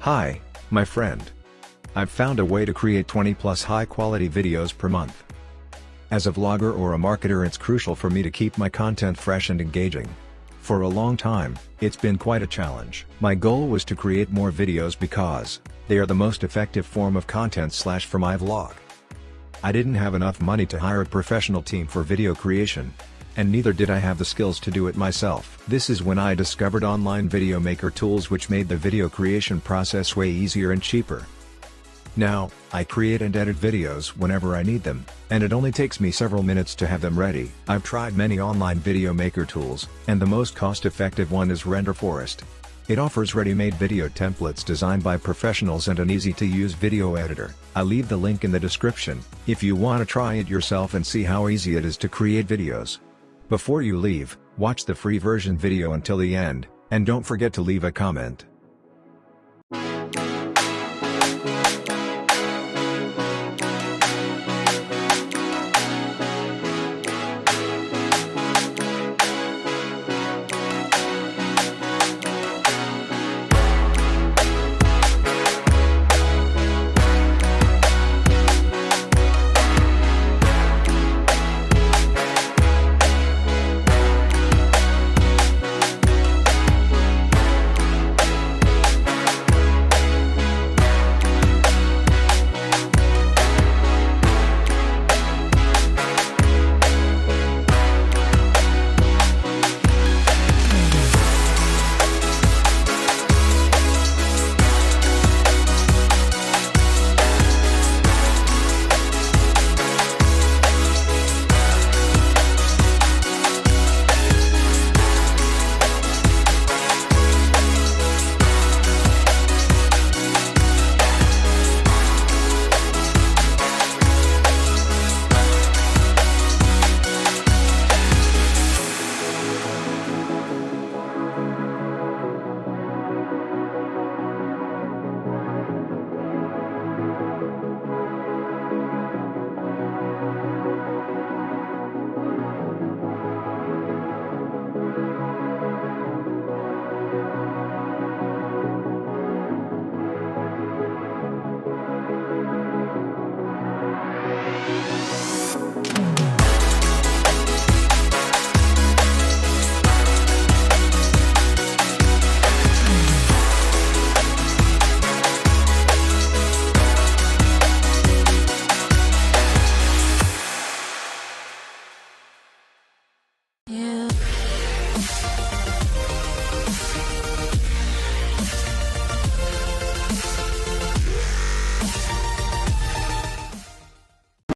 Hi, my friend. I've found a way to create 20 plus high quality videos per month. As a vlogger or a marketer, it's crucial for me to keep my content fresh and engaging. For a long time, it's been quite a challenge. My goal was to create more videos because they are the most effective form of content for my vlog. I didn't have enough money to hire a professional team for video creation, and neither did I have the skills to do it myself. This is when I discovered online video maker tools, which made the video creation process way easier and cheaper. Now, I create and edit videos whenever I need them, and it only takes me several minutes to have them ready. I've tried many online video maker tools, and the most cost-effective one is RenderForest. It offers ready-made video templates designed by professionals and an easy-to-use video editor. I'll leave the link in the description, if you want to try it yourself and see how easy it is to create videos. Before you leave, watch the free version video until the end, and don't forget to leave a comment.